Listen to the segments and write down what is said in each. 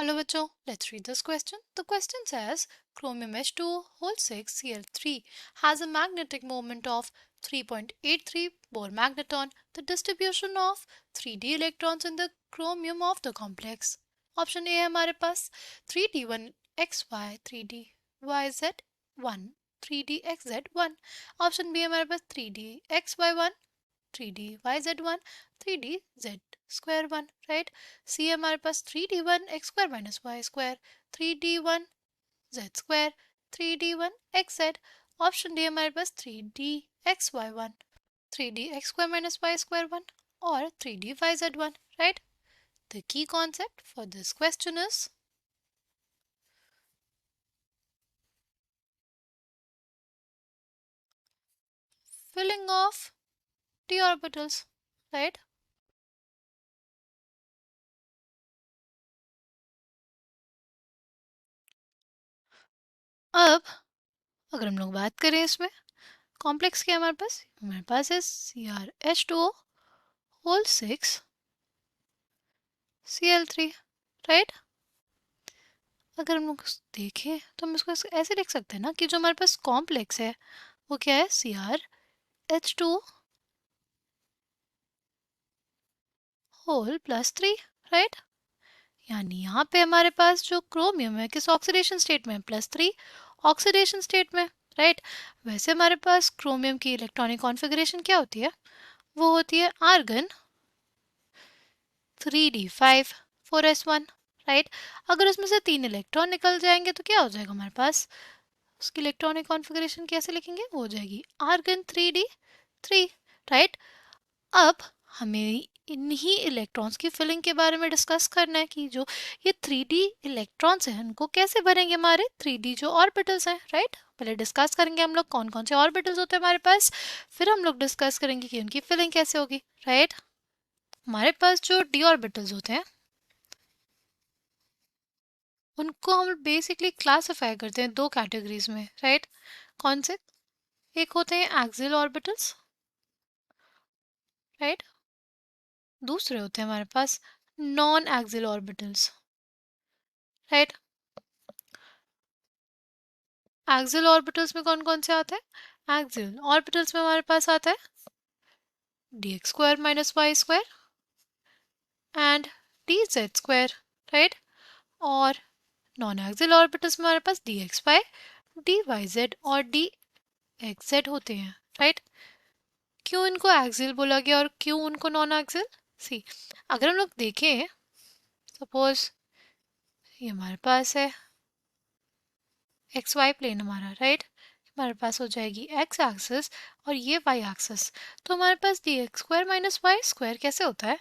Hello बच्चों, let's read this question. The question says chromium H2O whole 6 Cl3 has a magnetic moment of 3.83 Bohr magneton. The distribution of 3d electrons in the chromium of the complex. Option A है हमारे पास 3d1xy 3dyz1 3dxz1. Option B है हमारे पास 3dxy1 3dyz1 3dz square 1, right. सी है हमारे पास 3d1 x square minus y square 3d1 z square 3d1 xz. Option D हमारे पास 3dxy1 3dx square minus y square 1 और 3dyz1, right. The key concept for this question is filling of d orbitals, right. अब अगर हम लोग बात करें इसमें complex क्या है हमारे पास है CrH2O होल 6 Cl3, राइट. अगर हम लोग देखें तो हम इसको ऐसे लिख सकते हैं ना कि जो हमारे पास कॉम्प्लेक्स है वो क्या है CrH2 होल +3, राइट. यानी यहाँ पे हमारे पास जो क्रोमियम है किस ऑक्सीडेशन स्टेट में है +3 ऑक्सीडेशन स्टेट में, राइट. वैसे हमारे पास क्रोमियम की इलेक्ट्रॉनिक कॉन्फ़िगरेशन क्या होती है, वो होती है आर्गन 3d5 4s1, राइट. अगर उसमें से 3 इलेक्ट्रॉन निकल जाएंगे तो क्या हो जाएगा हमारे पास, उसकी इलेक्ट्रॉनिक कॉन्फ़िगरेशन कैसे लिखेंगे, वो हो जाएगी आर्गन 3d3, राइट. अब हमें इन्हीं इलेक्ट्रॉन्स की फिलिंग के बारे में डिस्कस करना है कि जो ये 3d इलेक्ट्रॉन्स हैं उनको कैसे भरेंगे हमारे 3d जो ऑर्बिटल्स हैं, राइट. पहले डिस्कस करेंगे हम लोग कौन कौन से ऑर्बिटल्स होते हैं हमारे पास, फिर हम लोग डिस्कस करेंगे कि उनकी फिलिंग कैसे होगी, राइट. हमारे पास जो d ऑर्बिटल्स होते हैं उनको हम बेसिकली क्लासिफाई करते हैं दो कैटेगरीज में, राइट. कौन से, एक होते हैं एक्सियल ऑर्बिटल्स, राइट. दूसरे होते हैं हमारे पास non axial orbitals, right. Axial orbitals में कौन कौन से आते हैं, एक्सियल ऑर्बिटल्स में हमारे पास आता है dx square minus Y square and dz square, right. और नॉन एक्सियल ऑर्बिटल्स में हमारे पास dx बाय dyz और dxz होते हैं, राइट. क्यों इनको एक्सियल बोला गया और क्यों उनको नॉन एक्सियल, सी अगर हम लोग देखें सपोज ये हमारे पास है एक्स वाई प्लेन हमारा, राइट. हमारे पास हो जाएगी एक्स एक्सिस और ये वाई एक्सिस. तो हमारे पास D X square minus Y square कैसे होता है,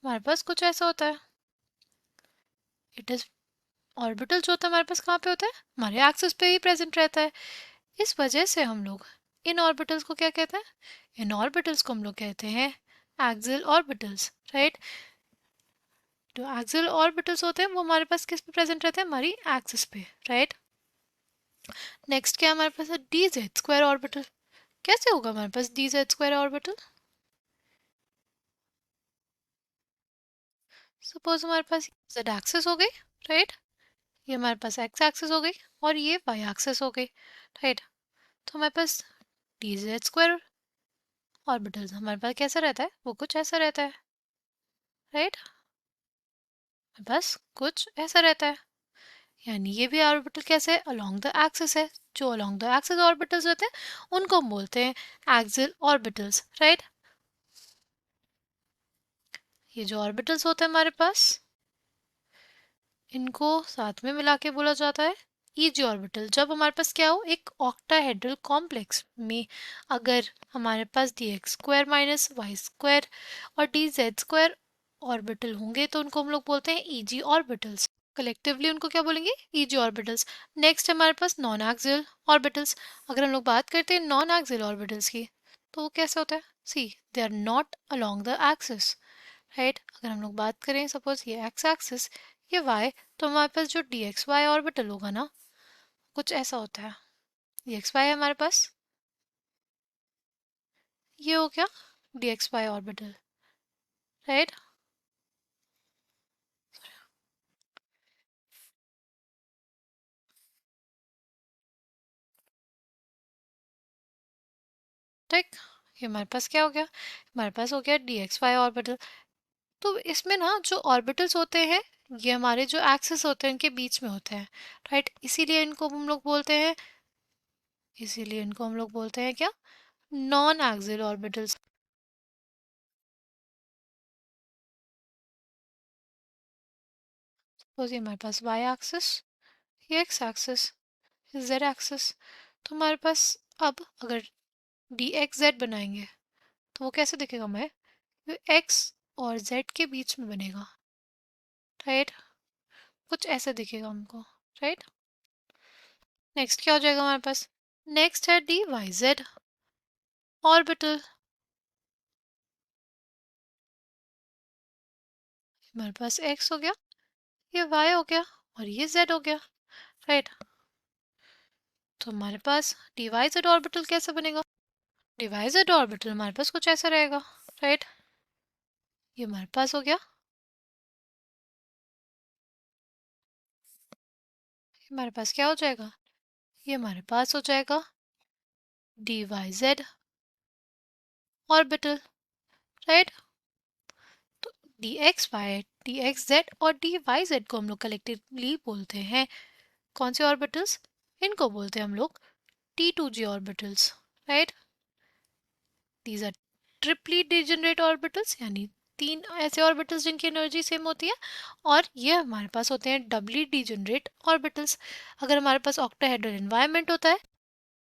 हमारे पास कुछ ऐसा होता है. इट इज ऑर्बिटल जो होता है हमारे पास कहाँ पे होता है, हमारे एक्सिस पे ही प्रेजेंट रहता है. इस वजह से हम लोग इन ऑर्बिटल्स को क्या कहते हैं, इन ऑर्बिटल्स को हम लोग कहते हैं एक्सियल ऑर्बिटल्स, राइट. जो एक्सियल ऑर्बिटल्स होते हैं वो हमारे पास किस पे प्रेजेंट रहते हैं, हमारी एक्सिस पे, राइट. नेक्स्ट क्या हमारे पास है डी जेड स्क्वायर ऑर्बिटल. कैसे होगा हमारे पास D Z square orbital, suppose हमारे पास जेड एक्सिस हो गई, राइट. ये हमारे पास एक्स एक्सिस हो गई और ये वाई एक्सिस हो गई, राइट. तो हमारे पास डी जेड स्क्वायर ऑर्बिटल हमारे पास कैसा रहता है, वो कुछ ऐसा रहता है, राइट. बस कुछ ऐसा रहता है. यानी ये भी ऑर्बिटल कैसे अलोंग द एक्सिस है. जो अलोंग द एक्सिस ऑर्बिटल्स होते हैं उनको हम बोलते हैं एक्सियल ऑर्बिटल्स, राइट. ये जो ऑर्बिटल्स होते हैं हमारे पास इनको साथ में मिला के बोला जाता है ईजी ऑर्बिटल. जब हमारे पास क्या हो एक ऑक्टाहेड्रल कॉम्प्लेक्स में अगर हमारे पास D X square minus Y square और डी जेड स्क्वायर ऑर्बिटल होंगे तो उनको हम लोग बोलते हैं ईजी ऑर्बिटल्स. कलेक्टिवली उनको क्या बोलेंगे, ईजी ऑर्बिटल्स. नेक्स्ट हमारे पास नॉन एक्सियल ऑर्बिटल्स. अगर हम लोग बात करते हैं नॉन एक्सियल ऑर्बिटल्स की तो वो कैसे होता है, see they are not along the axis, right. अगर हम लोग बात करें सपोज ये एक्स एक्सिस ये वाई, तो हमारे पास जो डी एक्स वाई ऑर्बिटल होगा ना कुछ ऐसा होता है. डी एक्स वाई है हमारे पास, ये हो गया D X Y orbital, right. ठीक, ये हमारे पास क्या हो गया, हमारे पास हो गया dxy ऑर्बिटल। तो इसमें ना जो ऑर्बिटल्स होते हैं ये हमारे जो एक्सिस होते हैं इनके बीच में होते हैं, राइट, इसीलिए इनको हम लोग बोलते हैं क्या, नॉन एक्सियल ऑर्बिटल्स। सपोज ये हमारे पास y एक्सिस, ये x एक्सिस, z एक्सिस। तो हमारे पास अब अगर dxz बनाएंगे तो वो कैसे दिखेगा हमें, ये x और z के बीच में बनेगा, राइट, कुछ ऐसे दिखेगा हमको, राइट। नेक्स्ट क्या हो जाएगा हमारे पास, नेक्स्ट है dy z ऑर्बिटल। हमारे पास x हो गया, ये y हो गया और ये z हो गया, राइट। तो हमारे पास dy z ऑर्बिटल कैसे बनेगा, dy z ऑर्बिटल हमारे पास कुछ ऐसा रहेगा, राइट। ये हमारे पास हो गया, हमारे पास क्या हो जाएगा, ये हमारे पास हो जाएगा dy z ऑर्बिटल, राइट। तो dx z और dy z को हम लोग कलेक्टिवली बोलते हैं कौन से ऑर्बिटल्स, इनको बोलते हैं हम लोग T2G orbitals, right. These are triply degenerate orbitals, यानी तीन ऐसे ऑर्बिटल्स जिनकी एनर्जी सेम होती है, और ये हमारे पास होते हैं डबली डिजेनरेट ऑर्बिटल्स। अगर हमारे पास ऑक्टाहेड्रल एनवायरनमेंट होता है,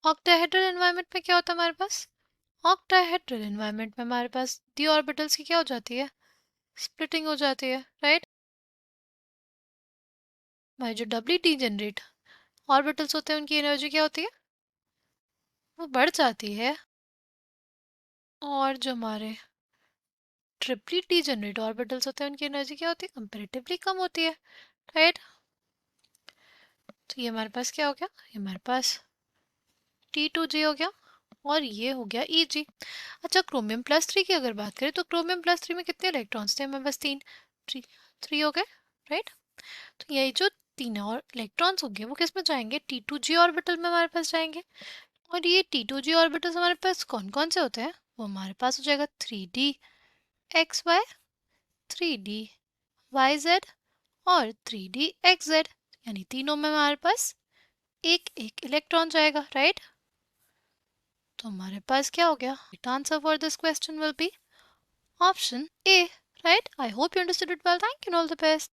ऑक्टाहेड्रल एनवायरनमेंट में क्या होता है हमारे पास, ऑक्टाहेड्रल एनवायरनमेंट में हमारे पास डी ऑर्बिटल्स की क्या हो जाती है, स्प्लिटिंग हो जाती है, राइट। हमारे जो डबली डिजेनरेट ऑर्बिटल्स होते हैं उनकी एनर्जी क्या होती है, वो बढ़ जाती है, और जो हमारे ट्रिपली डिजेनरेट ऑर्बिटल्स होते हैं उनकी एनर्जी क्या होती है, कंपैरेटिवली कम होती है, राइट। तो ये हमारे पास क्या हो गया, ये हमारे पास T2G हो गया और ये हो गया EG। अच्छा, क्रोमियम प्लस 3 की अगर बात करें तो क्रोमियम प्लस 3 में कितने इलेक्ट्रॉन्स थे, हमारे पास तीन, थ्री, थ्री हो गए, राइट। तो यही जो तीन और इलेक्ट्रॉन्स होंगे वो किस में जाएंगे, T2G ऑर्बिटल में हमारे पास जाएंगे। और ये T2G ऑर्बिटल्स हमारे पास कौन कौन से होते हैं, वो हमारे पास हो जाएगा 3D XY, 3D YZ और 3D XZ, यानी तीनों में हमारे पास एक एक इलेक्ट्रॉन जाएगा, राइट। तो हमारे पास क्या हो गया, right answer for this question will be option A, right. I hope you understood it well, thank you, all the best.